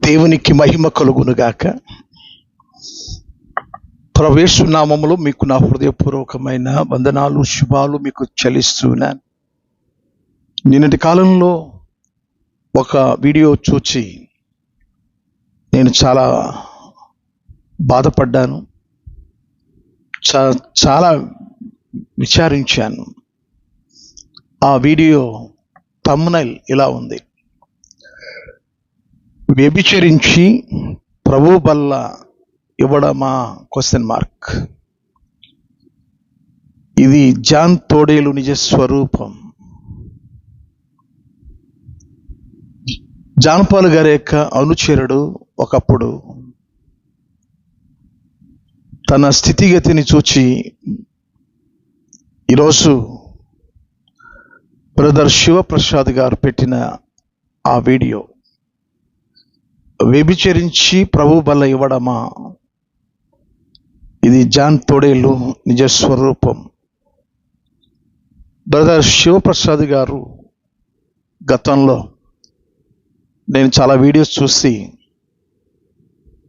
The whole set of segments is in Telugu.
దేవునికి మహిమ కలుగునుగాక. ప్రభువు యేసు నామములో మీకు నా హృదయపూర్వకమైన వందనాలు, శుభాలు మీకు చెల్లిస్తున్నాను. నిన్నటి కాలంలో ఒక వీడియో చూచి నేను చాలా బాధపడ్డాను, చాలా విచారించాను. ఆ వీడియో థంబ్నెయిల్ ఇలా ఉంది: వ్యభిచరించి ప్రభు బల్ల ఇవ్వడమా ? ఇది జాన్ తోడేలు నిజ స్వరూపం. జాన్ పాల్ గారి యొక్క అనుచరుడు ఒకప్పుడు తన స్థితిగతిని చూచి ఈరోజు బ్రదర్ శివప్రసాద్ గారు పెట్టిన ఆ వీడియో, వ్యభిచరించి ప్రభు బల్ల ఇవ్వడమా, ఇది జాన్ తోడేలు నిజ స్వరూపం. బ్రదర్ శివప్రసాద్ గారు గతంలో నేను చాలా వీడియోస్ చూసి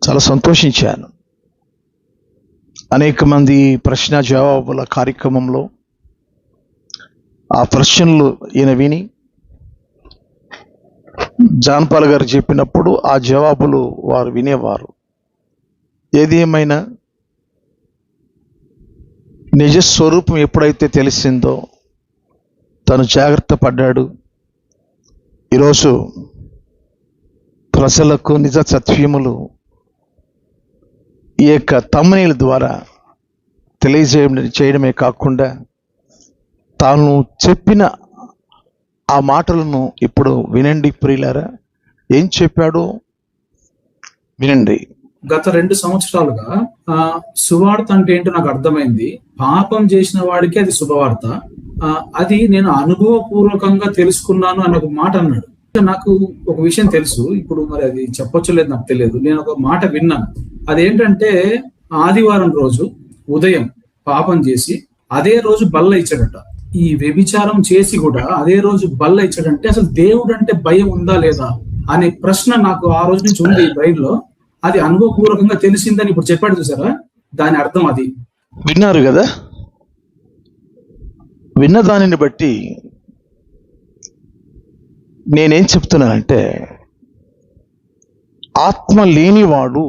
చాలా సంతోషించాను. అనేక మంది ప్రశ్న జవాబుల కార్యక్రమంలో ఆ ప్రశ్నలు ఈయన విని జాన్ పాల్ గారు చెప్పినప్పుడు ఆ జవాబులు వారు వినేవారు. ఏది ఏమైనా నిజ స్వరూపం ఎప్పుడైతే తెలిసిందో తను జాగ్రత్త పడ్డాడు. ఈరోజు ప్రజలకు నిజ సత్యములు ఈ యొక్క థంబ్నెయిల్ ద్వారా చేయడమే కాకుండా తాను చెప్పిన ఆ మాటలను ఇప్పుడు వినండి ప్రియులారా. ఏం చెప్పాడో వినండి. గత 2 సంవత్సరాలుగా సువార్త అంటే ఏంటో నాకు అర్థమైంది. పాపం చేసిన వాడికి అది శుభవార్త. అది నేను అనుభవపూర్వకంగా తెలుసుకున్నాను అని ఒక మాట అన్నాడు. నాకు ఒక విషయం తెలుసు, ఇప్పుడు మరి అది చెప్పొచ్చు లేదు నాకు తెలియదు. నేను ఒక మాట విన్నాను. అదేంటంటే ఆదివారం రోజు ఉదయం పాపం చేసి అదే రోజు బల్ల ఇచ్చాడట. ఈ వ్యభిచారం చేసి కూడా అదే రోజు బల్ల ఇచ్చాడంటే అసలు దేవుడు అంటే భయం ఉందా లేదా అనే ప్రశ్న నాకు ఆ రోజు నుంచి ఉంది బ్రెయిన్ లో. అది అనుభవపూర్వకంగా తెలిసిందని ఇప్పుడు చెప్పాడు చూసారా, దాని అర్థం అది. విన్నారు కదా? విన్న దానిని బట్టి నేనేం చెప్తున్నానంటే, ఆత్మ లేనివాడు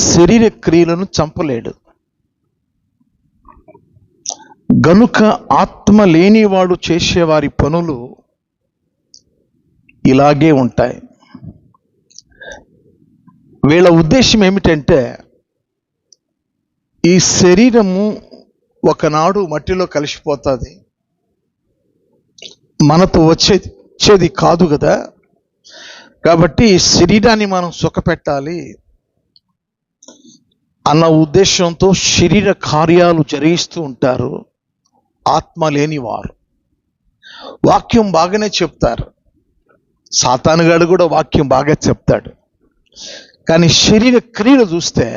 శరీర క్రియలను చంపలేడు. గనుక ఆత్మ లేనివాడు చేసేవారి పనులు ఇలాగే ఉంటాయి. వీళ్ళ ఉద్దేశం ఏమిటంటే, ఈ శరీరము ఒకనాడు మట్టిలో కలిసిపోతుంది, మనతో వచ్చేది కాదు కదా. కాబట్టి ఈ శరీరాన్ని మనం సుఖపెట్టాలి అన్న ఉద్దేశంతో శరీర కార్యాలు జరిగిస్తూ ఉంటారు ఆత్మ లేనివారు. వాక్యం బాగానే చెప్తారు, సాతానుగాడు కూడా వాక్యం బాగా చెప్తాడు. కానీ శరీర క్రియలు చూస్తే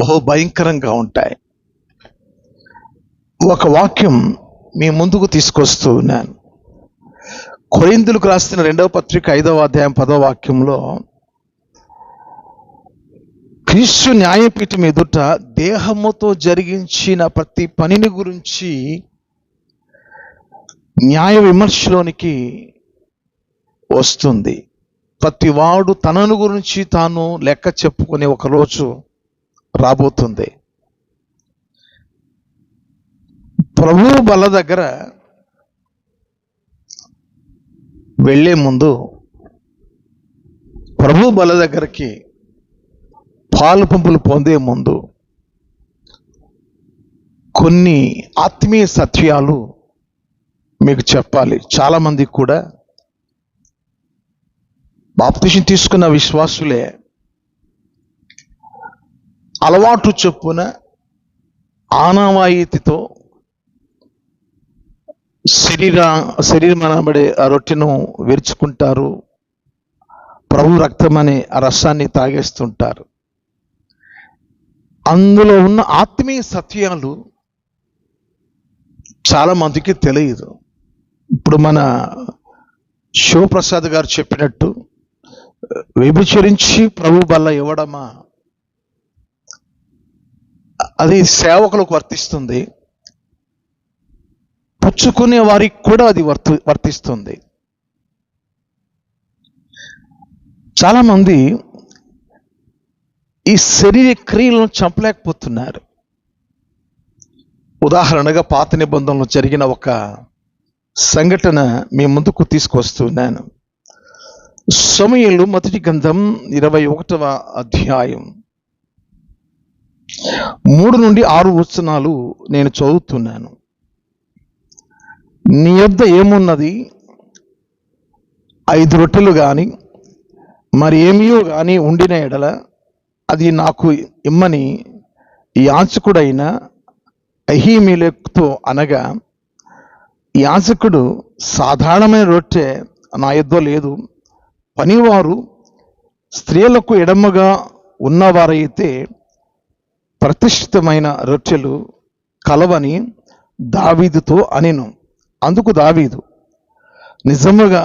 బహు భయంకరంగా ఉంటాయి. ఒక వాక్యం మీ ముందుకు తీసుకొస్తూ ఉన్నాను. కొరింథీయులకు రాసిన 2వ పత్రిక 5వ అధ్యాయం 10వ వాక్యంలో, క్రీస్తు న్యాయపీఠం ఎదుట దేహముతో జరిగించిన ప్రతి పనిని గురించి న్యాయ విమర్శలోనికి వస్తుంది. ప్రతి వాడు తనను గురించి తాను లెక్క చెప్పుకునే ఒక రోజు రాబోతుంది. ప్రభువు బల్ల దగ్గర వెళ్ళే ముందు, ప్రభు బల్ల దగ్గరికి పాలు పంపులు పొందే ముందు కొన్ని ఆత్మీయ సత్యాలు మీకు చెప్పాలి. చాలామంది కూడా బాప్తిసం తీసుకున్న విశ్వాసులే అలవాటు చొప్పున ఆనవాయితీతో శరీరం అనబడే ఆ రొట్టెను విరుచుకుంటారు, ప్రభు రక్తం అనే ఆ రసాన్ని తాగేస్తుంటారు. అందులో ఉన్న ఆత్మీయ సత్యాలు చాలా మందికి తెలియదు. ఇప్పుడు మన శివప్రసాద్ గారు చెప్పినట్టు వ్యభిచరించి ప్రభు బల్ల ఇవ్వడమా? అది సేవకులకు వర్తిస్తుంది, పుచ్చుకునే వారికి కూడా అది వర్తిస్తుంది. చాలామంది ఈ శరీర క్రియలను చంపలేకపోతున్నారు. ఉదాహరణగా పాత నిబంధనలో జరిగిన ఒక సంఘటన మీ ముందుకు తీసుకొస్తున్నాను. సమూయేలు మొదటి గ్రంథం 21వ అధ్యాయం 3 నుండి 6 వచనాలు నేను చదువుతున్నాను. నీ యొద్ద ఏమున్నది? 5 రొట్టెలు గాని మరి ఏమియో గాని ఉండిన ఎడల అది నాకు ఇమ్మని యాజకుడైన అహీమెలెకుతో అనగా, యాజకుడు సాధారణమైన రొట్టె నా యొద్ద లేదు, పనివారు స్త్రీలకు ఎడమగా ఉన్నవారైతే ప్రతిష్ఠితమైన రొట్టెలు కలవని దావీదుతో అనెను. అందుకు దావీదు, నిజముగా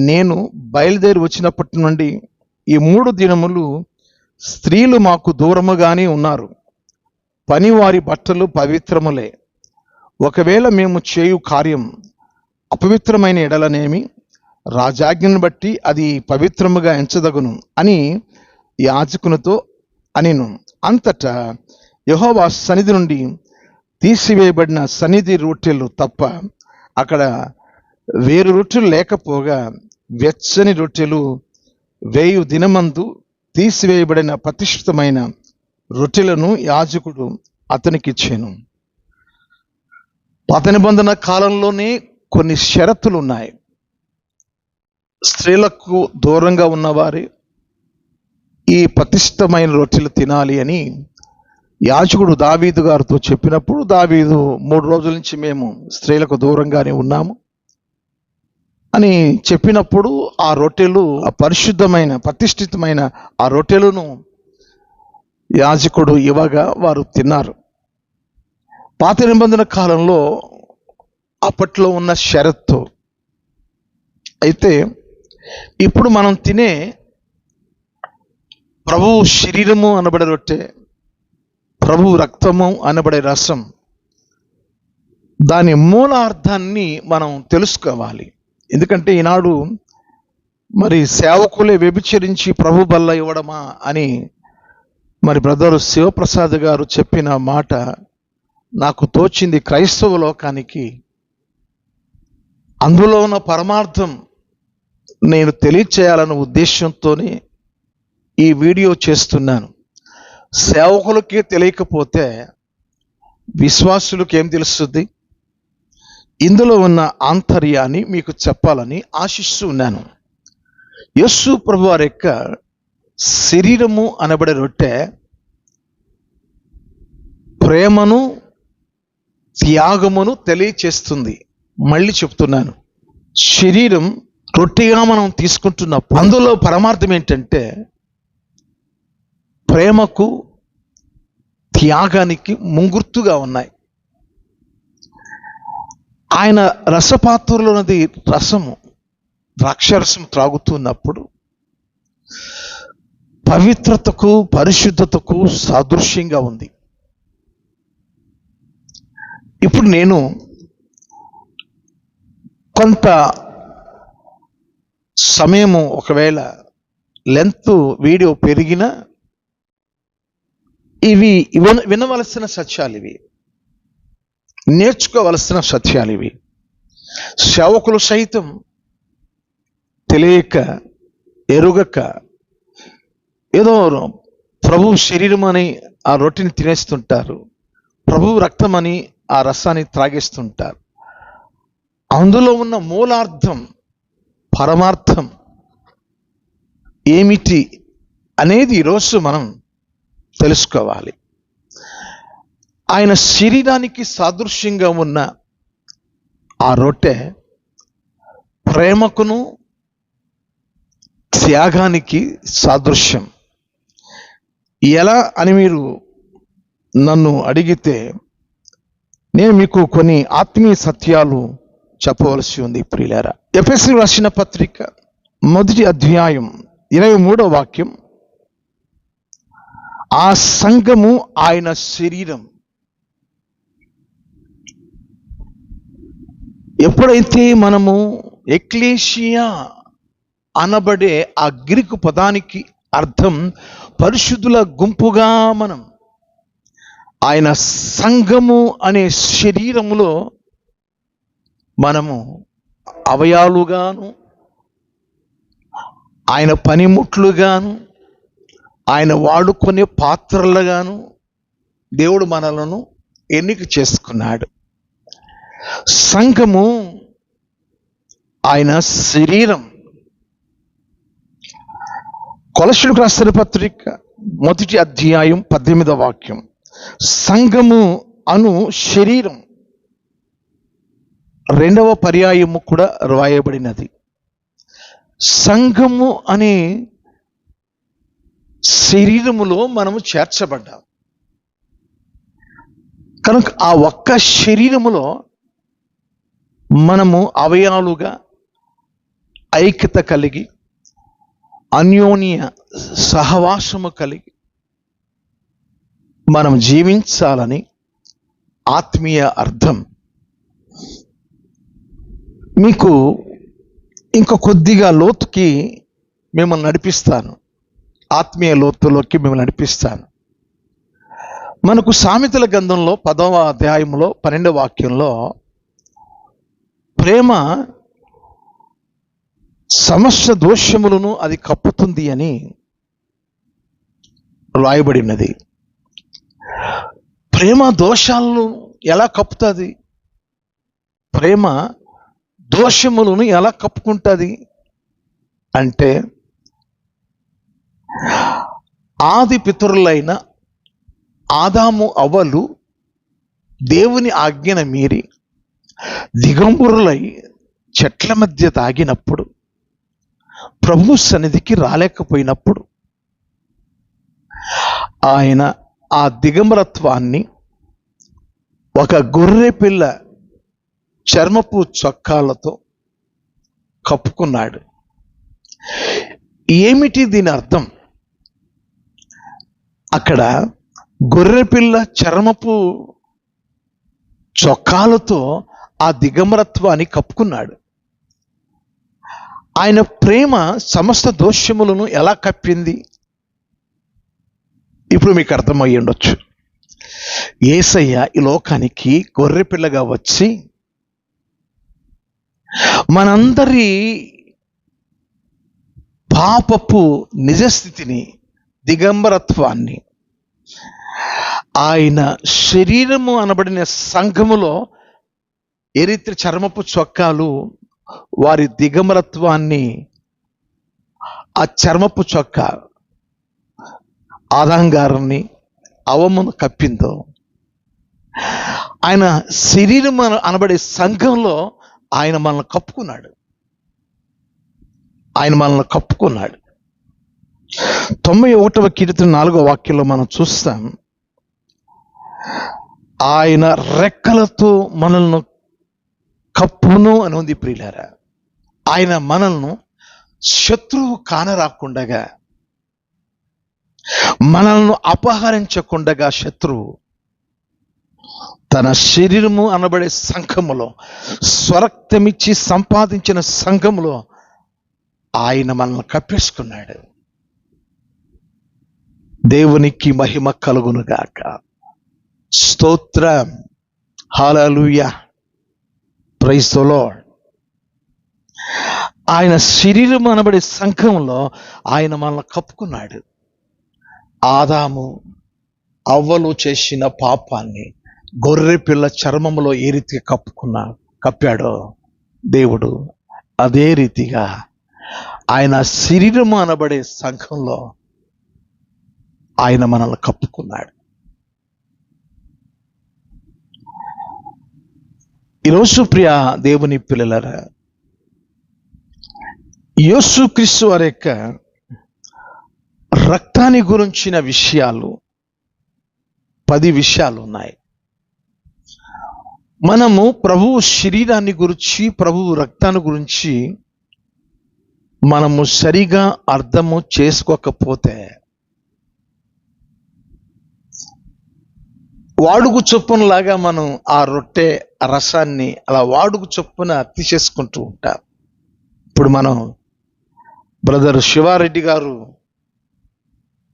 నేను బయలుదేరి వచ్చినప్పటి నుండి ఈ 3 దినములు స్త్రీలు మాకు దూరముగానే ఉన్నారు. పనివారి బట్టలు పవిత్రములే. ఒకవేళ మేము చేయు కార్యం అపవిత్రమైన ఎడలనేమి, రాజాజ్ఞను బట్టి అది పవిత్రముగా ఎంచదగును అని యాజకునితో అనెను. అంతటా యెహోవా సన్నిధి నుండి తీసివేయబడిన సన్నిధి రొట్టెలు తప్ప అక్కడ వేరు రొట్టెలు లేకపోగా, వెచ్చని రొట్టెలు 1000 దినమందు తీసివేయబడిన ప్రతిష్ఠితమైన రొట్టెలను యాజకుడు అతనికి ఇచ్చాను. పాత నిబంధన కాలంలోనే కొన్ని షరతులు ఉన్నాయి. స్త్రీలకు దూరంగా ఉన్నవారి ఈ ప్రతిష్ఠితమైన రొట్టెలు తినాలి అని యాజకుడు దావీదు గారితో చెప్పినప్పుడు, దావీదు 3 రోజుల నుంచి మేము స్త్రీలకు దూరంగానే ఉన్నాము అని చెప్పినప్పుడు, ఆ రొట్టెలు ఆ పరిశుద్ధమైన ప్రతిష్ఠితమైన ఆ రొట్టెలను యాజకుడు ఇవ్వగా వారు తిన్నారు. పాత నిబంధన కాలంలో అప్పట్లో ఉన్న షరత్తు. అయితే ఇప్పుడు మనం తినే ప్రభు శరీరము అనబడే రొట్టె, ప్రభు రక్తము అనబడే రసం, దాని మూలార్థాన్ని మనం తెలుసుకోవాలి. ఎందుకంటే ఈనాడు మరి సేవకులే వ్యభిచరించి ప్రభు బల్ల ఇవ్వడమా అని మరి బ్రదర్ శివప్రసాద్ గారు చెప్పిన మాట నాకు తోచింది. క్రైస్తవ లోకానికి అందులో ఉన్న పరమార్థం నేను తెలియచేయాలన్న ఉద్దేశంతోనే ఈ వీడియో చేస్తున్నాను. సేవకులకే తెలియకపోతే విశ్వాసులకు ఏం తెలుస్తుంది? ఇందులో ఉన్న ఆంతర్యాన్ని మీకు చెప్పాలని ఆశిస్తూ ఉన్నాను. యేసు ప్రభు వారి యొక్క శరీరము అనబడే రొట్టె ప్రేమను, త్యాగమును తెలియచేస్తుంది. మళ్ళీ చెప్తున్నాను, శరీరం రొట్టెగా మనం తీసుకుంటున్నప్పుడు అందులో పరమార్థం ఏంటంటే ప్రేమకు, త్యాగానికి ముంగుర్తుగా ఉన్నాయి. ఆయన రసపాత్రలోనది రసము, ద్రాక్షరసం త్రాగుతున్నప్పుడు పవిత్రతకు, పరిశుద్ధతకు సాదృశ్యంగా ఉంది. ఇప్పుడు నేను కొంత సమయము ఒకవేళ లెంత్ వీడియో పెరిగినా ఇవి వినవలసిన సత్యాలు, ఇవి నేర్చుకోవలసిన సత్యాలు. ఇవి సేవకులు సైతం తెలియక, ఎరుగక ఏదో ప్రభు శరీరం అని ఆ రొట్టెని తినేస్తుంటారు, ప్రభు రక్తం అని ఆ రసాన్ని త్రాగేస్తుంటారు. అందులో ఉన్న మూలార్థం, పరమార్థం ఏమిటి అనేది ఈరోజు మనం తెలుసుకోవాలి. ఆయన శరీరానికి సాదృశ్యంగా ఉన్న ఆ రొట్టె ప్రేమకును, త్యాగానికి సాదృశ్యం. ఎలా అని మీరు నన్ను అడిగితే నేను మీకు కొన్ని ఆత్మీయ సత్యాలు చెప్పవలసి ఉంది. ప్రియులారా, ఎఫెసీయులకు రాసిన పత్రిక 1వ అధ్యాయం 23వ వాక్యం, ఆ సంఘము ఆయన శరీరం. ఎప్పుడైతే మనము ఎక్లేషియా అనబడే ఆ గ్రీకు పదానికి అర్థం పరిశుద్ధుల గుంపుగా, మనం ఆయన సంఘము అనే శరీరములో మనము అవయాలుగాను, ఆయన పనిముట్లుగాను, ఆయన వాడుకునే పాత్రలుగాను దేవుడు మనలను ఎన్నిక చేసుకున్నాడు. సంఘము ఆయన శరీరం. కొలస్సీయులకు రాసిన పత్రిక 1వ అధ్యాయం 18వ వాక్యం, సంఘము అను శరీరం 2వ పర్యాయము కూడా రాయబడినది. సంఘము అనే శరీరములో మనము చేర్చబడ్డాం కనుక ఆ ఒక్క శరీరములో మనము అవయవాలుగా ఐక్యత కలిగి, అన్యోన్య సహవాసము కలిగి మనం జీవించాలని ఆత్మీయ అర్థం. మీకు ఇంకా కొద్దిగా లోతుకి మిమ్మల్ని నడిపిస్తాను, ఆత్మీయ లోతులోకి మిమ్మల్ని నడిపిస్తాను. మనకు సామెతల గ్రంథంలో 10వ అధ్యాయంలో 12వ వాక్యంలో ప్రేమ సమస్త దోషములను అది కప్పుతుంది అని రాయబడినది. ప్రేమ దోషాలను ఎలా కప్పుతుంది? ప్రేమ దోషములను ఎలా కప్పుకుంటుంది అంటే, ఆది పితరులైన ఆదాము అవ్వలు దేవుని ఆజ్ఞను మీరి దిగంబరులై చెట్ల మధ్య తాగినప్పుడు, ప్రభు సన్నిధికి రాలేకపోయినప్పుడు, ఆయన ఆ దిగంబరత్వాన్ని ఒక గొర్రె పిల్ల చర్మపు చొక్కాలతో కప్పుకున్నాడు. ఏమిటి దీని అర్థం? అక్కడ గొర్రెపిల్ల చర్మపు చొక్కాలతో ఆ దిగంబరత్వాన్ని కప్పుకున్నాడు. ఆయన ప్రేమ సమస్త దోషములను ఎలా కప్పింది? ఇప్పుడు మీకు అర్థమయ్యి ఉండొచ్చు. యేసయ్య ఈ లోకానికి గొర్రెపిల్లగా వచ్చి మనందరి పాపపు నిజస్థితిని, దిగంబరత్వాన్ని ఆయన శరీరము అనబడిన సంఘములో ఏ రీతి చర్మపు చొక్కాలు వారి దిగంబరత్వాన్ని, ఆ చర్మపు చొక్కా ఆదాంగారాన్ని అవమును కప్పిందో, ఆయన శరీరం అనబడే సంఘంలో ఆయన మనల్ని కప్పుకున్నాడు. ఆయన మనల్ని కప్పుకున్నాడు. 91వ కీర్తన 4వ వాక్యంలో మనం చూస్తాం, ఆయన రెక్కలతో మనల్ని కప్పును అని ఉంది. ప్రియులారా, ఆయన మనల్ని శత్రువు కానరాకుండగా, మనల్ని అపహరించకుండగా శత్రువు తన శరీరము అనబడే సంఘములో, స్వరక్తమిచ్చి సంపాదించిన సంఘములో ఆయన మనల్ని కప్పేసుకున్నాడు. దేవునికి మహిమ కలుగునుగాక. స్తోత్రం, హల్లెలూయా, ప్రైజ్ ది లార్డ్. ఆయన శరీరం అనబడే సంఘంలో ఆయన మనల్ని కప్పుకున్నాడు. ఆదాము అవ్వలు చేసిన పాపాన్ని గొర్రె పిల్ల చర్మములో ఏ రీతిగా కప్పాడో దేవుడు, అదే రీతిగా ఆయన శరీరము అనబడే సంఘంలో ఆయన మనల్ని కప్పుకున్నాడు. ఈరోజు ప్రియ దేవుని పిల్లలారా, యేసుక్రీస్తు వారి యొక్క రక్తాన్ని గురించిన విషయాలు 10 విషయాలు ఉన్నాయి. మనము ప్రభువు శరీరాన్ని గురించి, ప్రభువు రక్తాన్ని గురించి మనము సరిగా అర్థము చేసుకోకపోతే వాడుకు చొప్పునలాగా మనం ఆ రొట్టె రసాన్ని అలా వాడుకు చొప్పున తీసేసుకుంటూ ఉంటాం. ఇప్పుడు మనం బ్రదర్ శివారెడ్డి గారు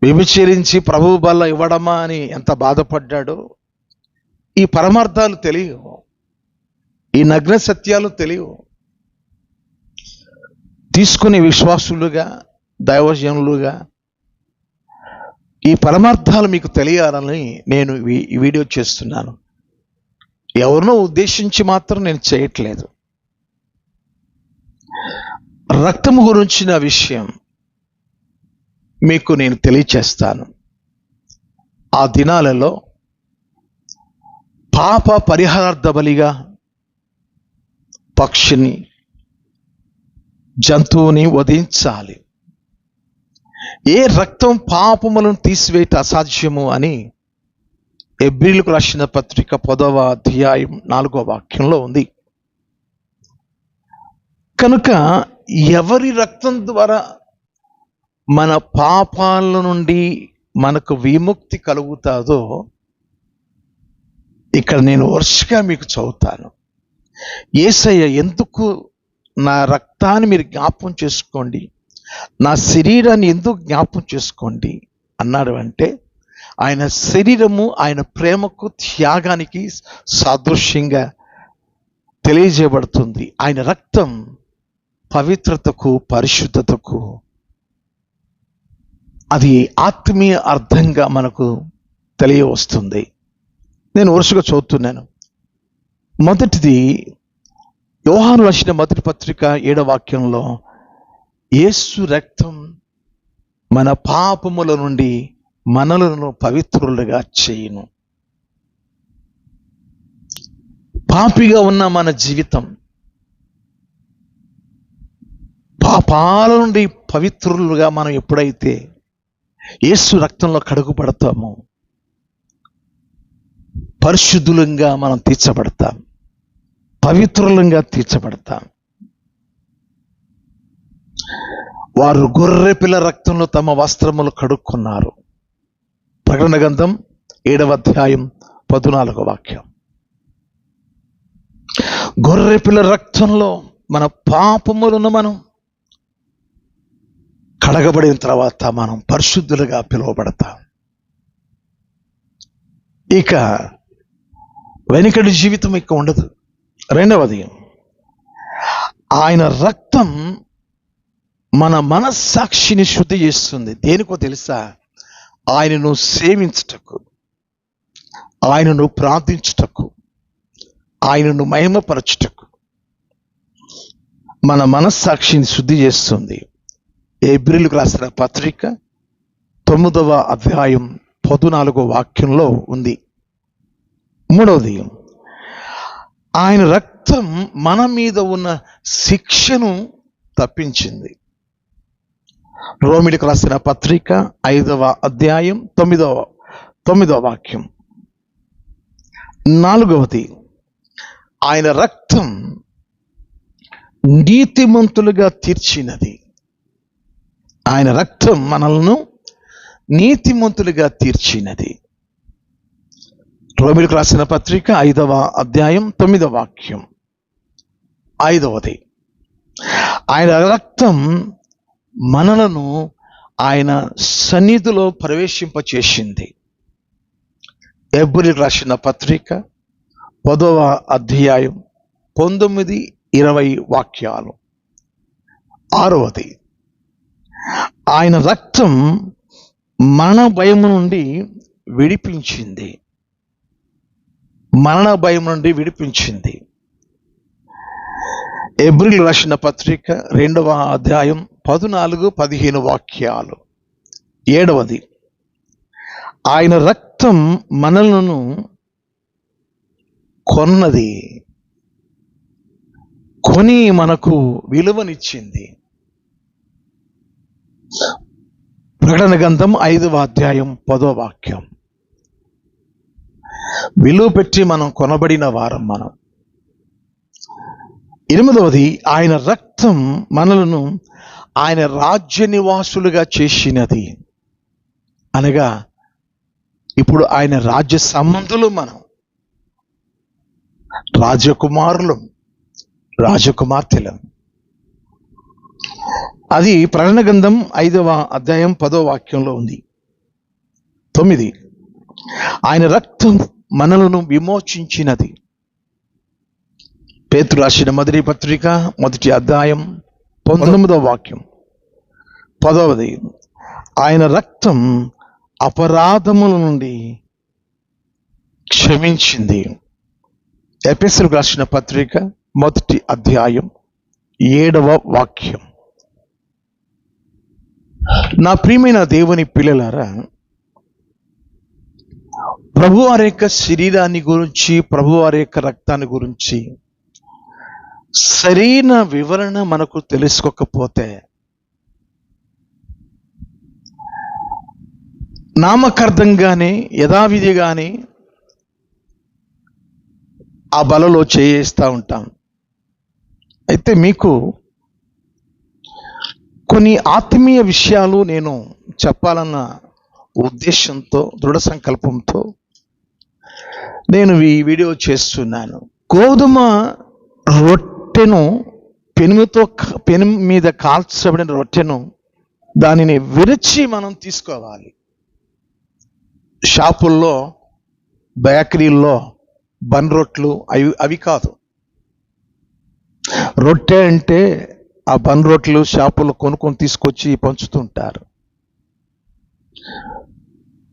వ్యభిచరించి ప్రభువు బల్ల ఇవ్వడమా అని ఎంత బాధపడ్డాడో, ఈ పరమార్థాలు తెలియవు, ఈ నగ్న సత్యాలు తెలియవు. తీసుకునే విశ్వాసులుగా, దైవజనులుగా ఈ పరమార్థాలు మీకు తెలియాలని నేను ఈ వీడియో చేస్తున్నాను. ఎవరినో ఉద్దేశించి మాత్రం నేను చేయట్లేదు. రక్తము గురించిన విషయం మీకు నేను తెలియచేస్తాను. ఆ దినాలలో పాప పరిహారార్థ బలిగా పక్షిని, జంతువుని వధించాలి. ఏ రక్తం పాపములను తీసివేయట అసాధ్యము అని హెబ్రీయులకు రాసిన పత్రిక 10వ అధ్యాయం 4వ వాక్యంలో ఉంది. కనుక ఎవరి రక్తం ద్వారా మన పాపాల నుండి మనకు విముక్తి కలుగుతాదో ఇక్కడ నేను వరుసగా మీకు చదువుతాను. యేసయ్య ఎందుకు నా రక్తాన్ని మీరు జ్ఞాపకం చేసుకోండి, నా శరీరాన్ని ఎందుకు జ్ఞాపకం చేసుకోండి అన్నాడు అంటే, ఆయన శరీరము ఆయన ప్రేమకు, త్యాగానికి సాదృశ్యంగా తెలియజేయబడుతుంది. ఆయన రక్తం పవిత్రతకు, పరిశుద్ధతకు, అది ఆత్మీయ అర్థంగా మనకు తెలియవస్తుంది. నేను వరుసగా చదువుతున్నాను. మొదటిది యోహాను రాసిన మొదటి పత్రిక 7వ వాక్యంలో, యేసు రక్తం మన పాపముల నుండి మనలను పవిత్రులుగా చేయును. పాపిగా ఉన్న మన జీవితం పాపాల నుండి పవిత్రులుగా మనం ఎప్పుడైతే యేసు రక్తంలో కడుగుపడతామో పరిశుద్ధులంగా మనం తీర్చబడతాం, పవిత్రులంగా తీర్చబడతాం. వారు గొర్రె పిల్ల రక్తంలో తమ వస్త్రములు కడుక్కున్నారు. ప్రకటన గ్రంథం 7వ అధ్యాయం 14వ వాక్యం. గొర్రె పిల్ల రక్తంలో మన పాపములను మనం కడగబడిన తర్వాత మనం పరిశుద్ధులుగా పిలువబడతాం. ఇక వెనుకటి జీవితం ఇక ఉండదు. రెండవది, ఆయన రక్తం మన మనస్సాక్షిని శుద్ధి చేస్తుంది. దేనికో తెలుసా? ఆయనను సేవించుటకు, ఆయనను ప్రార్థించుటకు, ఆయనను మహిమపరచుటకు మన మనస్సాక్షిని శుద్ధి చేస్తుంది. హెబ్రీయులకు రాసిన పత్రిక 9వ అధ్యాయం 14వ వాక్యంలో ఉంది. మూడవది, ఆయన రక్తం మన మీద ఉన్న శిక్షను తప్పించింది. రోమీయులకు రాసిన పత్రిక 5వ అధ్యాయం 9వ వాక్యం. నాలుగవది, ఆయన రక్తం నీతిమంతులుగా తీర్చినది. ఆయన రక్తం మనలను నీతిమంతులుగా తీర్చినది. రోమీయులకు రాసిన పత్రిక 5వ అధ్యాయం 9వ వాక్యం. ఐదవది, ఆయన రక్తం మనలను ఆయన సన్నిధిలో ప్రవేశింపచేసింది. హెబ్రీయులకు రాసిన పత్రిక 10వ అధ్యాయం 19-20 వాక్యాలు. ఆరవది, ఆయన రక్తం మరణ భయము నుండి విడిపించింది. మరణ భయం నుండి విడిపించింది. హెబ్రీయులకు రాసిన పత్రిక 2వ అధ్యాయం 14-15 వాక్యాలు. ఏడవది, ఆయన రక్తం మనలను కొన్నది, కొని మనకు విలువనిచ్చింది. ప్రకటన గ్రంథం 5వ అధ్యాయం 10వ వాక్యం. విలువ పెట్టి మనం కొనబడిన వారం మనం. ఎనిమిదవది, ఆయన రక్తం మనలను ఆయన రాజ్య నివాసులుగా చేసినది. అనగా ఇప్పుడు ఆయన రాజ్య సంబంధులు, మనం రాజకుమారులు, రాజకుమార్తెలు. అది ప్రకటన గ్రంథం 5వ అధ్యాయం 10వ వాక్యంలో ఉంది. 9, ఆయన రక్తం మనలను విమోచించినది. పేతురు రాసిన మొదటి పత్రిక 1వ అధ్యాయం 19వ వాక్యం. 10వది, ఆయన రక్తం అపరాధముల నుండి క్షమించింది. ఎఫెసీయులకు రాసిన పత్రిక 1వ అధ్యాయం 7వ వాక్యం. నా ప్రియమైన దేవుని పిల్లలారా, ప్రభువారి యొక్క శరీరాన్ని గురించి, ప్రభువారి యొక్క రక్తాన్ని గురించి సరైన వివరణ మనకు తెలుసుకోకపోతే నామకార్థంగానే యథావిధిగానే ఆ బలలో చేయిస్తూ ఉంటాం. అయితే మీకు కొన్ని ఆత్మీయ విషయాలు నేను చెప్పాలన్న ఉద్దేశంతో, దృఢ సంకల్పంతో నేను ఈ వీడియో చేస్తున్నాను. గోధుమ రొట్టెను పెను మీద కాల్చబడిన రొట్టెను దానిని విరిచి మనం తీసుకోవాలి. షాపుల్లో, బేకరీల్లో బన్ రొట్లు అవి కాదు. రొట్టె అంటే ఆ బన్ రొట్లు షాపుల్లో కొనుక్కొని తీసుకొచ్చి పంచుతుంటారు.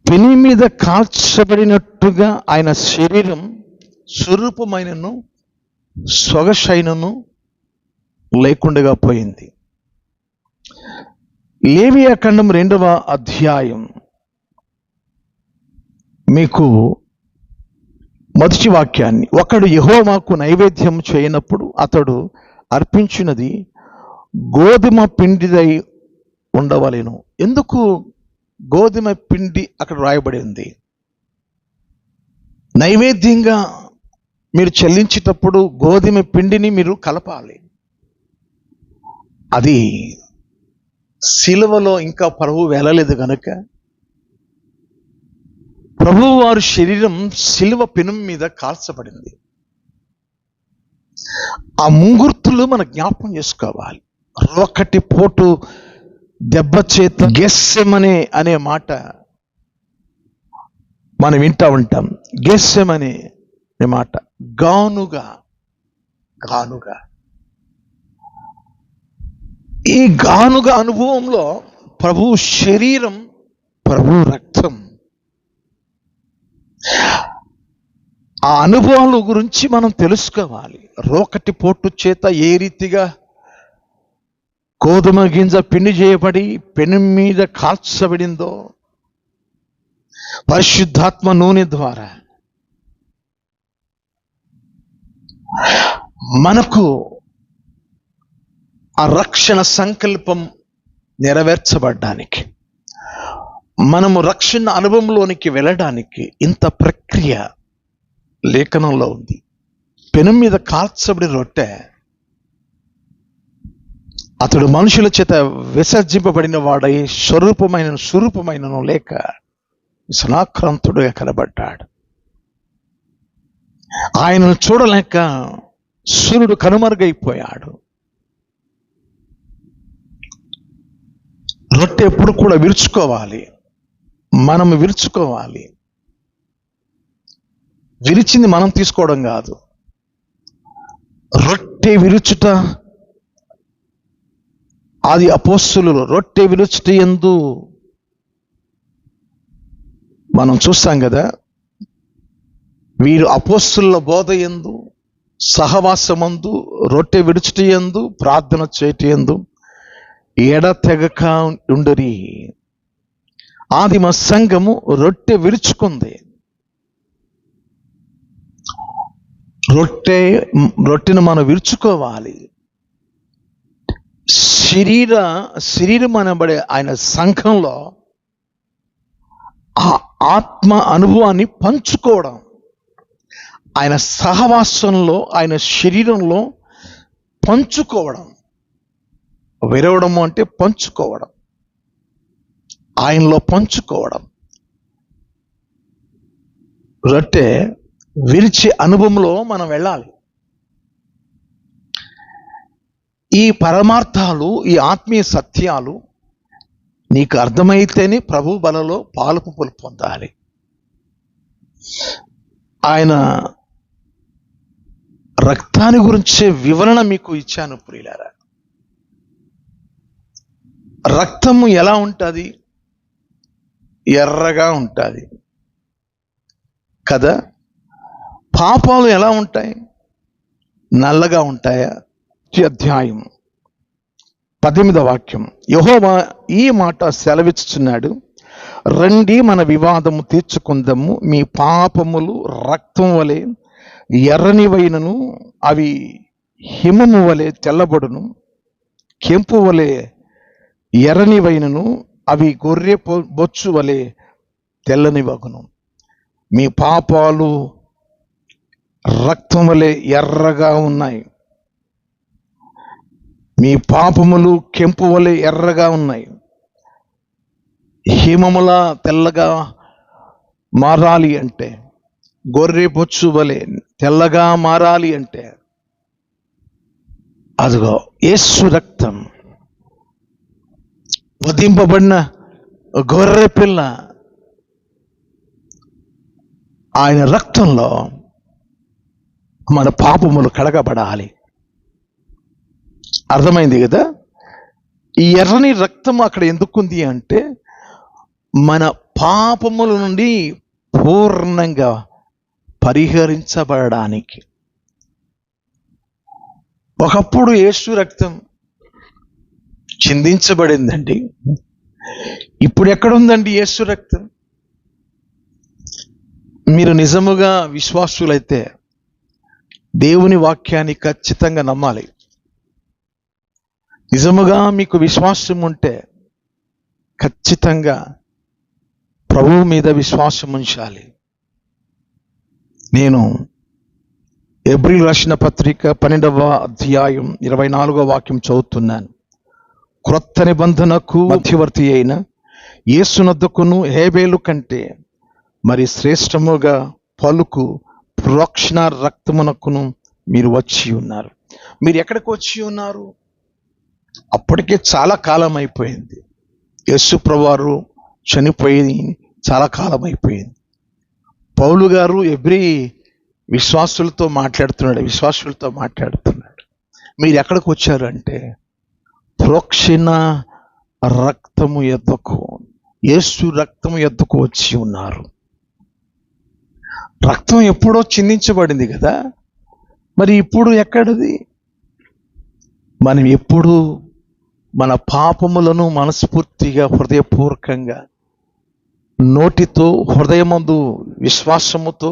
పెని మీద కాల్చబడినట్టుగా ఆయన శరీరం స్వరూపమైనను సొగసైనను లేకుండా పోయింది. లేవియా ఖండం 2వ అధ్యాయం మీకు మొదటి వాక్యాన్ని, ఒకడు యెహోవాకు నైవేద్యం చేయనప్పుడు అతడు అర్పించినది గోధుమ పిండిదై ఉండవలెను. ఎందుకు గోధుమ పిండి అక్కడ రాయబడి ఉంది? నైవేద్యంగా మీరు చెల్లించేటప్పుడు గోధుమ పిండిని మీరు కలపాలి. అది సిలువలో ఇంకా ప్రభువు వెళ్ళలేదు కనుక ప్రభువు వారి శరీరం సిలువ పెనం మీద కాల్చబడింది. ఆ ముంగుర్తులు మన జ్ఞాపకం చేసుకోవాలి. రోకటి పోటు దెబ్బ చేత గెస్సెమనే అనే మాట మనం వింటా ఉంటాం. గెస్సెమనే అనే మాట గానుగా. ఈ గానుగా అనుభవంలో ప్రభు శరీరం, ప్రభు రక్తం, ఆ అనుభవాల గురించి మనం తెలుసుకోవాలి. రోకటి పోటు చేత ఏ రీతిగా గోధుమ గింజ పిండి చేయబడి పెను మీద కాల్చబడిందో, పరిశుద్ధాత్మ నూనె ద్వారా మనకు ఆ రక్షణ సంకల్పం నెరవేర్చబడ్డానికి, మనము రక్షణ అనుభవంలోనికి వెళ్ళడానికి ఇంత ప్రక్రియ లేఖనంలో ఉంది. పెను మీద కాల్చబడిన రొట్టె, అతడు మనుషుల చేత విసర్జింపబడిన వాడై స్వరూపమైనను లేక సనాక్రాంతుడుగా కనబడ్డాడు. ఆయనను చూడలేక సూర్యుడు కనుమరుగైపోయాడు. రొట్టె ఎప్పుడు కూడా విరుచుకోవాలి, మనం విరుచుకోవాలి. విరిచింది మనం తీసుకోవడం కాదు. రొట్టె విరుచుట, ఆది అపోస్తలులు రొట్టె విరుచుట యందు మనం చూస్తాం కదా. వీరు అపోస్తలుల బోధ యందు, సహవాసమందు, రొట్టె విరుచుట యందు, ప్రార్థన చేయట యందు ఎడతెగక ఉండరి. ఆదిమ సంఘము రొట్టె విరుచుకుంది. రొట్టెను మనం విరుచుకోవాలి. శరీరం అనబడే ఆయన సంఘంలో ఆ ఆత్మ అనుభవాన్ని పంచుకోవడం, ఆయన సహవాసంలో, ఆయన శరీరంలో పంచుకోవడం. విరవడము అంటే పంచుకోవడం, ఆయనలో పంచుకోవడం. రొట్టె విరిచే అనుభవంలో మనం వెళ్ళాలి. ఈ పరమార్థాలు, ఈ ఆత్మీయ సత్యాలు నీకు అర్థమైతేనే ప్రభు బలలో పాలుపులు పొందాలి. ఆయన రక్తాన్ని గురించే వివరణ మీకు ఇచ్చాను ప్రియులారా. రక్తము ఎలా ఉంటుంది? ఎర్రగా ఉంటుంది కదా. పాపాలు ఎలా ఉంటాయి? నల్లగా ఉంటాయా? అధ్యాయం 18వ వాక్యం, యెహోవా ఈ మాట సెలవిచ్చుచున్నాడు, రండి మన వివాదము తీర్చుకుందాము. మీ పాపములు రక్తం వలె ఎర్రనివైనను అవి హిమము వలె తెల్లబడును, కెంపు వలె ఎర్రనివైనను అవి గొర్రె బొచ్చు వలె తెల్లనివగును. మీ పాపాలు రక్తం వలె ఎర్రగా ఉన్నాయి, మీ పాపములు కెంపు వలె ఎర్రగా ఉన్నాయి. హిమములా తెల్లగా మారాలి అంటే, గొర్రె బొచ్చు వలె తెల్లగా మారాలి అంటే, అదిగో యేసు రక్తం, వధింపబడిన గొర్రె పిల్ల, ఆయన రక్తంలో మన పాపములు కడగబడాలి. అర్థమైంది కదా. ఈ ఎర్రని రక్తం అక్కడ ఎందుకుంది అంటే, మన పాపముల నుండి పూర్ణంగా పరిహరించబడడానికి. ఒకప్పుడు యేసు రక్తం చిందించబడిందండి, ఇప్పుడు ఎక్కడుందండి యేసు రక్తం? మీరు నిజముగా విశ్వాసులైతే దేవుని వాక్యాన్ని ఖచ్చితంగా నమ్మాలి. నిజముగా మీకు విశ్వాసం ఉంటే ఖచ్చితంగా ప్రభువు మీద విశ్వాసం ఉంచాలి. నేను హెబ్రీయులకు రాసిన పత్రిక 12వ అధ్యాయం 24వ వాక్యం చదువుతున్నాను. క్రొత్త నిబంధనకు మధ్యవర్తి అయిన యేసునొద్దకును హేబేలు కంటే మరి శ్రేష్టముగా పలుకు ప్రోక్షణ రక్తమునకును మీరు వచ్చి ఉన్నారు. మీరు ఎక్కడికి వచ్చి ఉన్నారు? అప్పటికే చాలా కాలం అయిపోయింది. యేసు ప్రభువారు చనిపోయి చాలా కాలం అయిపోయింది. పౌలు గారు హెబ్రీ విశ్వాసులతో మాట్లాడుతున్నాడు. మీరు ఎక్కడికి వచ్చారు అంటే, ప్రోక్షణ రక్తము యొద్దకు, యేసు రక్తము యొద్దకు వచ్చి ఉన్నారు. రక్తం ఎప్పుడో చిందించబడింది కదా, మరి ఇప్పుడు ఎక్కడిది? మనం ఎప్పుడు మన పాపములను మనస్ఫూర్తిగా హృదయపూర్వకంగా నోటితో హృదయమందు విశ్వాసముతో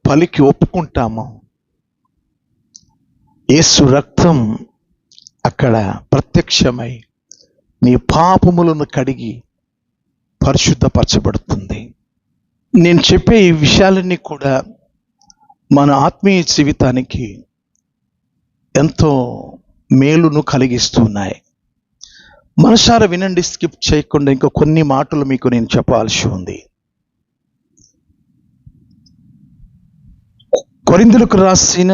పలికి ఒప్పుకుంటాము, యేసు రక్తం అక్కడ ప్రత్యక్షమై నీ పాపములను కడిగి పరిశుద్ధపరచబడుతుంది. నేను చెప్పే ఈ విషయాలన్నీ కూడా మన ఆత్మీయ జీవితానికి ఎంతో మేలును కలిగిస్తున్నాయి. మనసారా వినండి, స్కిప్ చేయకుండా. ఇంకా కొన్ని మాటలు మీకు నేను చెప్పాల్సి ఉంది. కొరింథీయులకు రాసిన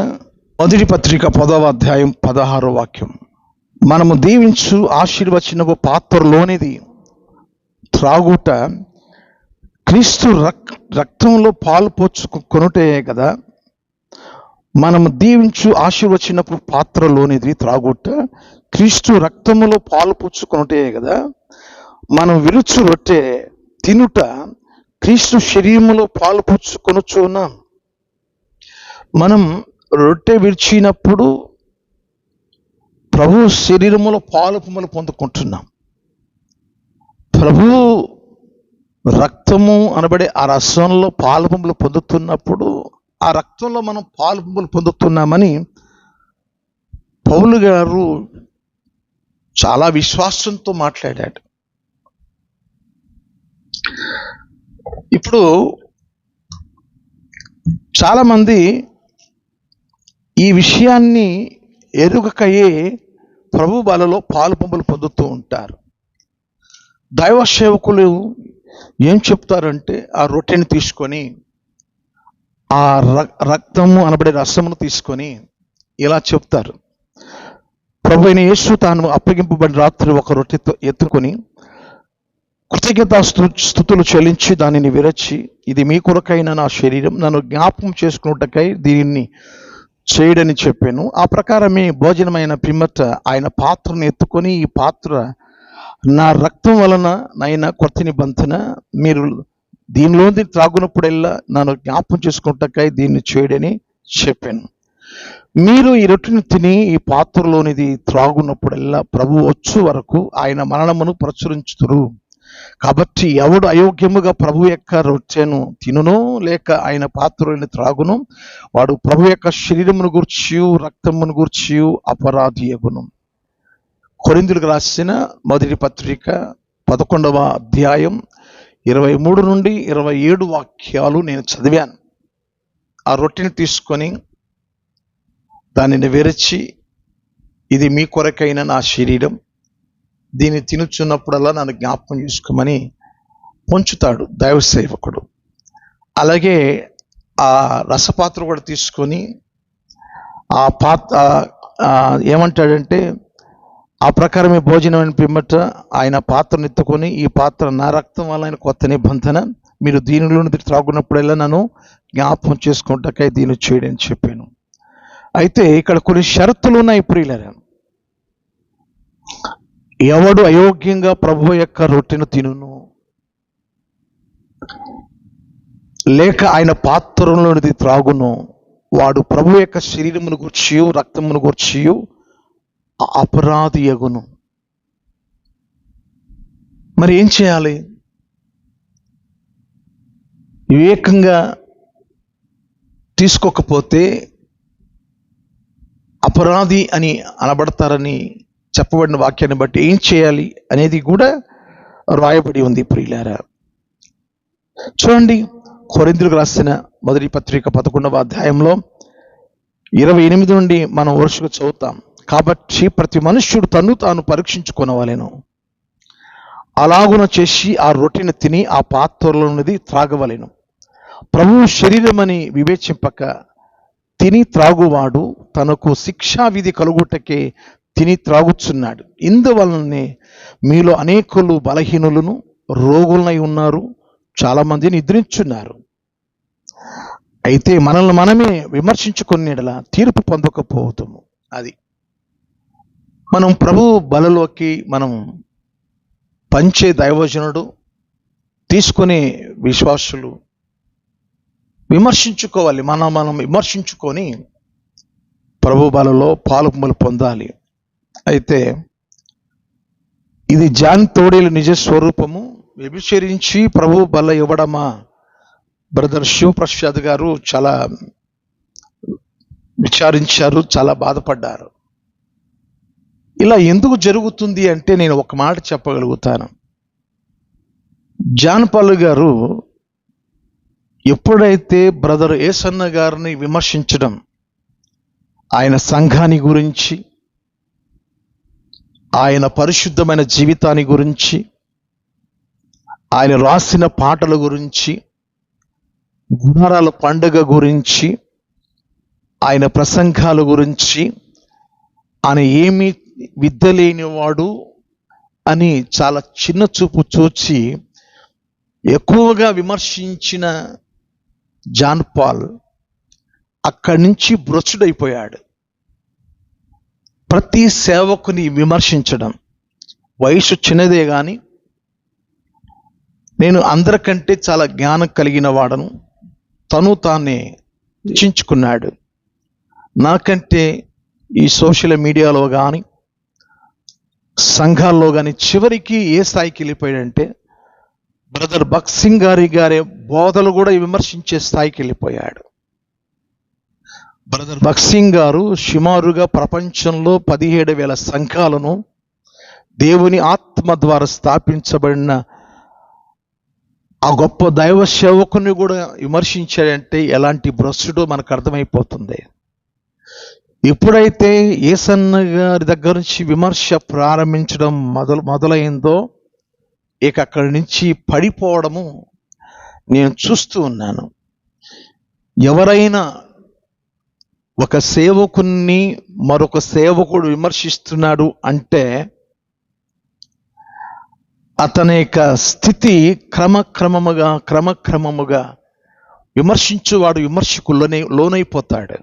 మొదటి పత్రిక 10వ అధ్యాయం 16వ వాక్యం, మనము దీవించు ఆశీర్వచనపు పాత్రలోనిది త్రాగుట క్రీస్తు రక్తంలో పాలు పోచుకొనుటే కదా. మనము దీవించు ఆశీర్వచనపు పాత్రలోనిది త్రాగుట క్రీస్తు రక్తములో పాలు పుచ్చుకొనుటే కదా. మనం విరుచు రొట్టె తినుట క్రీస్తు శరీరములో పాలు పుచ్చుకొనుచున్నాం. మనం రొట్టె విరిచినప్పుడు ప్రభు శరీరములో పాలు పొందుకుంటున్నాం. ప్రభు రక్తము అనబడే ఆ రసంలో పాలు పొందుతున్నప్పుడు, ఆ రక్తంలో మనం పాలు పొందుతున్నామని పౌలు గారు చాలా విశ్వాసంతో మాట్లాడాడు. ఇప్పుడు చాలామంది ఈ విషయాన్ని ఎరుగకయే ప్రభు బలలో పాలు పంపులు పొందుతూ ఉంటారు. దైవ సేవకులు ఏం చెప్తారంటే ఆ రొట్టెని తీసుకొని ఆ రక్తము అనబడే రసమును తీసుకొని ఇలా చెప్తారు. ప్రభు అయిన యేసు తాను అప్పగింపబడిన రాత్రి ఒక రొట్టెతో ఎత్తుకొని కృతజ్ఞతా స్తుతులు చెల్లించి దానిని విరచి, ఇది మీ కొరకైన నా శరీరం, నన్ను జ్ఞాపకం చేసుకున్నటకై దీన్ని చేయడని చెప్పాను. ఆ ప్రకారమే భోజనమైన పిమ్మట ఆయన పాత్రను ఎత్తుకొని, ఈ పాత్ర నా రక్తం వలన నైనా కొత్త నిబంధన, మీరు దీనిలోని త్రాగునప్పుడల్లా నన్ను జ్ఞాపకం చేసుకున్నటకై దీన్ని చేయడని చెప్పాను. మీరు ఈ రొట్టెను తిని ఈ పాత్రలోనిది త్రాగునప్పుడల్లా ప్రభు వచ్చు వరకు ఆయన మరణమును ప్రచురించుదురు. కాబట్టి ఎవడు అయోగ్యముగా ప్రభు యొక్క రొట్టెను తినునో లేక ఆయన పాత్రలోని త్రాగును, వాడు ప్రభు యొక్క శరీరమును గూర్చియు రక్తమును గూర్చియు అపరాధియగును. కొరింథీయులకు రాసిన మొదటి పత్రిక 11వ అధ్యాయం 23 నుండి 27 వాక్యాలు నేను చదివాను. ఆ రొట్టెని తీసుకొని దానిని విరచి, ఇది మీ కొరకైన నా శరీరం, దీన్ని తినుచున్నప్పుడల్లా నన్ను జ్ఞాపకం చేసుకోమని పొంచుతాడు దైవ సేవకుడు. అలాగే ఆ రసపాత్ర కూడా తీసుకొని ఆ పాత్ర ఏమంటాడంటే, ఆ ప్రకారమే భోజనం పిమ్మట ఆయన పాత్రను ఎత్తుకొని, ఈ పాత్ర నా రక్తం వల్ల ఆయన కొత్త నిబంధన, మీరు దీనిలో త్రాగున్నప్పుడల్లా నన్ను జ్ఞాపకం చేసుకుంటాకై దీన్ని చేయడని చెప్పాను. అయితే ఇక్కడ కొన్ని షరతులు ఉన్నాయి ప్రియులారా. ఎవడు అయోగ్యంగా ప్రభు యొక్క రొట్టెను తినును లేక ఆయన పాత్రలోనిది త్రాగును, వాడు ప్రభు యొక్క శరీరమును గూర్చియు రక్తమును గూర్చియు అపరాధియగును. మరి ఏం చేయాలి? వివేకంగా తీసుకోకపోతే అపరాధి అని అనబడతారని చెప్పబడిన వాక్యాన్ని బట్టి ఏం చేయాలి అనేది కూడా రాయబడి ఉంది ప్రియులారా. చూడండి, కొరింథీయులకు రాసిన మొదటి పత్రిక 11వ అధ్యాయంలో 28 నుండి మనం వరుసగా చదువుతాం. కాబట్టి ప్రతి మనుష్యుడు తన్ను తాను పరీక్షించుకొనవలెను, అలాగున చేసి ఆ రొట్టెను తిని ఆ పాత్రలోనిది త్రాగవలెను. ప్రభువు శరీరమని వివేచింపక తిని త్రాగువాడు తనకు శిక్షా విధి కలుగుటకే తిని త్రాగుచున్నాడు. ఇందువలనే మీలో అనేకులు బలహీనులను రోగులనై ఉన్నారు, చాలా మంది నిద్రించున్నారు. అయితే మనల్ని మనమే విమర్శించుకునేలా తీర్పు పొందకపోతాము. అది మనం ప్రభు బలలోకి మనం పంచే దైవజనుడు తీసుకునే విశ్వాసులు విమర్శించుకోవాలి. మనం విమర్శించుకొని ప్రభు బలలో పాలుపంపులు పొందాలి. అయితే ఇది జాన్ తోడేలు నిజ స్వరూపము, వ్యభిచరించి ప్రభు బల ఇవ్వడమా? బ్రదర్ శివప్రసాద్ గారు చాలా విచారించారు, చాలా బాధపడ్డారు. ఇలా ఎందుకు జరుగుతుంది అంటే నేను ఒక మాట చెప్పగలుగుతాను. జాన్ పాల్ గారు ఎప్పుడైతే బ్రదర్ ఏసన్న గారిని విమర్శించడం, ఆయన సంఘాన్ని గురించి, ఆయన పరిశుద్ధమైన జీవితాన్ని గురించి, ఆయన రాసిన పాటల గురించి, గుడారాల పండుగ గురించి, ఆయన ప్రసంగాల గురించి, ఆయన ఏమీ విద్య లేనివాడు అని చాలా చిన్న చూపు చూచి ఎక్కువగా విమర్శించిన జాన్ పాల్ అక్కడి నుంచి భ్రష్టుడైపోయాడు. ప్రతి సేవకుని విమర్శించడం, వయసు చిన్నదే కానీ నేను అందరికంటే చాలా జ్ఞానం కలిగిన వాడను, తను తానే రక్షించుకున్నాడు. నాకంటే ఈ సోషల్ మీడియాలో కానీ సంఘాల్లో కానీ చివరికి ఏ స్థాయికి వెళ్ళిపోయాడంటే బ్రదర్ భక్సింగ్ గారి బోధలు కూడా విమర్శించే స్థాయికి వెళ్ళిపోయాడు. బ్రదర్ భక్సింగ్ గారు సుమారుగా ప్రపంచంలో 17,000 సంఘాలను దేవుని ఆత్మ ద్వారా స్థాపించబడిన ఆ గొప్ప దైవ సేవకుని కూడా విమర్శించాడంటే ఎలాంటి భ్రష్టుడో మనకు అర్థమైపోతుంది. ఎప్పుడైతే యేసన్న గారి దగ్గర నుంచి విమర్శ ప్రారంభించడం మొదలైందో ఇక అక్కడి నుంచి పడిపోవడము నేను చూస్తూ ఉన్నాను. ఎవరైనా ఒక సేవకుని మరొక సేవకుడు విమర్శిస్తున్నాడు అంటే అతని యొక్క స్థితి క్రమక్రమముగా విమర్శించువాడు విమర్శకు లోనైపోతాడు.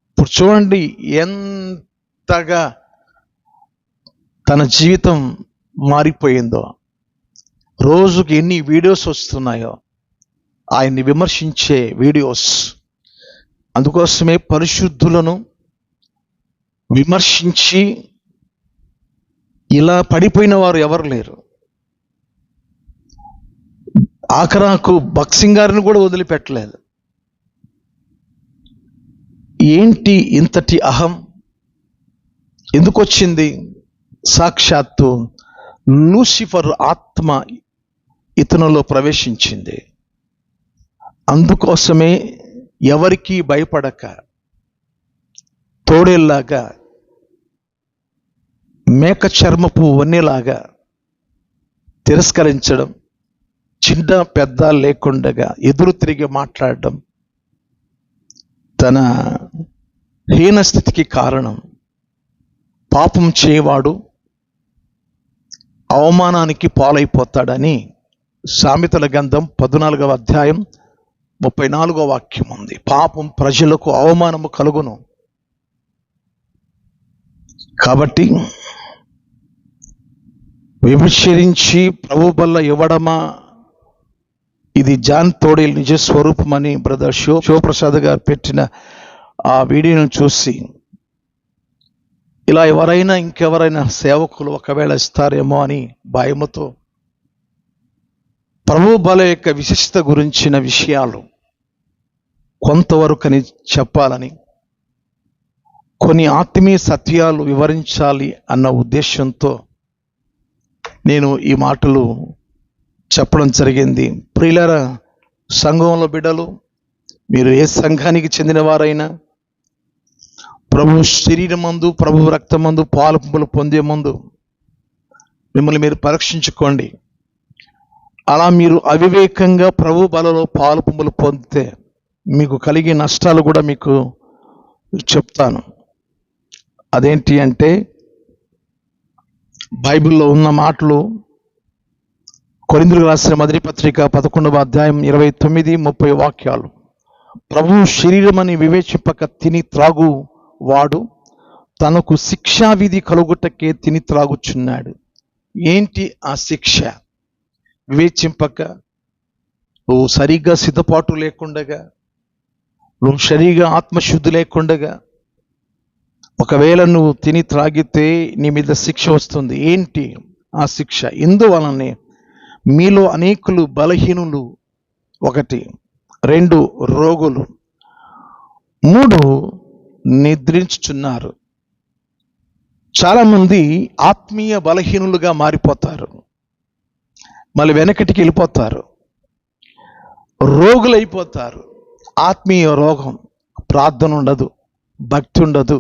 ఇప్పుడు చూడండి ఎంతగా తన జీవితం మారిపోయిందో, రోజుకి ఎన్ని వీడియోస్ వస్తున్నాయో ఆయన్ని విమర్శించే వీడియోస్. అందుకోసమే పరిశుద్ధులను విమర్శించి ఇలా పడిపోయిన వారు ఎవరు లేరు. ఆఖరాకు భక్సింగ్ గారిని కూడా వదిలిపెట్టలేదు. ఏంటి ఇంతటి అహం ఎందుకు వచ్చింది? సాక్షాత్తు లూసిఫర్ ఆత్మ ఇతనులో ప్రవేశించింది. అందుకోసమే ఎవరికీ భయపడక తోడేల్లాగా, మేక చర్మపు వన్నెలాగా తిరస్కరించడం, చిన్న పెద్ద లేకుండగా ఎదురు తిరిగి మాట్లాడడం తన హీన స్థితికి కారణం. పాపం చేయవాడు అవమానానికి పాలైపోతాడని సామెతల గ్రంథం 14వ అధ్యాయం 34వ వాక్యం ఉంది. పాపం ప్రజలకు అవమానము కలుగును. కాబట్టి వ్యభిచరించి ప్రభు బల్ల ఇవ్వడమా, ఇది జాన్ తోడేల్ నిజ స్వరూపం అని బ్రదర్ శివప్రసాద్ గారు పెట్టిన ఆ వీడియోను చూసి ఇలా ఇంకెవరైనా సేవకులు ఒకవేళ ఇస్తారేమో అని భయముతో ప్రభు బల యొక్క విశిష్టత గురించిన విషయాలు కొంతవరకు అని చెప్పాలని, కొన్ని ఆత్మీయ సత్యాలు వివరించాలి అన్న ఉద్దేశంతో నేను ఈ మాటలు చెప్పడం జరిగింది. ప్రియులారా, సంఘంలో బిడ్డలు, మీరు ఏ సంఘానికి చెందిన వారైనా ప్రభు శరీరమందు, ప్రభు రక్తమందు పాలు పొందే ముందు మిమ్మల్ని మీరు పరీక్షించుకోండి. అలా మీరు అవివేకంగా ప్రభు బలలో పాలు పొందితే మీకు కలిగే నష్టాలు కూడా మీకు చెప్తాను. అదేంటి అంటే, బైబిల్లో ఉన్న మాటలు కొరింథీయులకు రాసిన మొదటి పత్రిక 11వ అధ్యాయం 29-30 వాక్యాలు. ప్రభు శరీరమని వివేచింపక తిని త్రాగు వాడు తనకు శిక్షావిధి కలుగుటకే తిని త్రాగుచున్నాడు. ఏంటి ఆ శిక్ష? వివేచింపక, నువ్వు సరిగ్గా సిద్ధపాటు లేకుండగా, నువ్వు సరిగా ఆత్మశుద్ధి లేకుండగా ఒకవేళ నువ్వు తిని త్రాగితే నీ మీద శిక్ష వస్తుంది. ఏంటి ఆ శిక్ష? ఇందువలనే మీలో అనేకులు బలహీనులు, 1, 2 రోగులు, 3 నిద్రించుచున్నారు. చాలామంది ఆత్మీయ బలహీనులుగా మారిపోతారు, మళ్ళీ వెనకటికి వెళ్ళిపోతారు, రోగులైపోతారు. ఆత్మీయ రోగం, ప్రార్థన ఉండదు, భక్తి ఉండదు,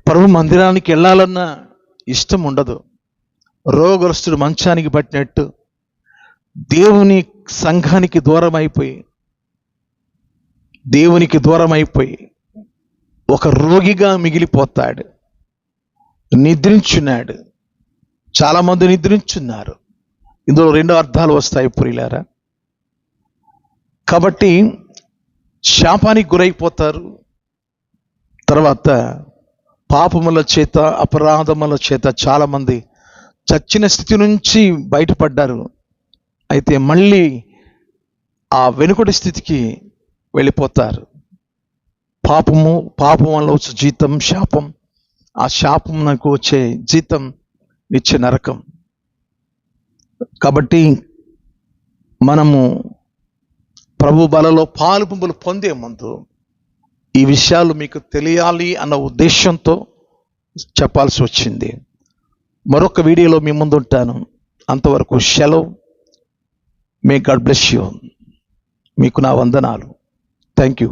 ప్రభు మందిరానికి వెళ్ళాలన్న ఇష్టం ఉండదు. రోగగ్రస్తుడు మంచానికి పట్టినట్టు దేవుని సంఘానికి దూరం అయిపోయి ఒక రోగిగా మిగిలిపోతాడు. నిద్రించున్నాడు. చాలామంది నిద్రించున్నారు. ఇందులో 2 అర్థాలు వస్తాయి ప్రియులారా. కాబట్టి శాపానికి గురైపోతారు. తర్వాత పాపముల చేత, అపరాధముల చేత చాలామంది చచ్చిన స్థితి నుంచి బయటపడ్డారు. అయితే మళ్ళీ ఆ వెనుకటి స్థితికి వెళ్ళిపోతారు. పాపం వల్ల వచ్చే జీతం శాపం, ఆ శాపం నాకు వచ్చే జీతం నిత్య నరకం. కాబట్టి మనము ప్రభు బలలో పాలు పొందే ముందు ఈ విషయాలు మీకు తెలియాలి అన్న ఉద్దేశంతో చెప్పాల్సి వచ్చింది. మరొక వీడియోలో మీ ముందు ఉంటాను. అంతవరకు సెలవు. May God bless you. మీకు నా వందనాలు. Thank you.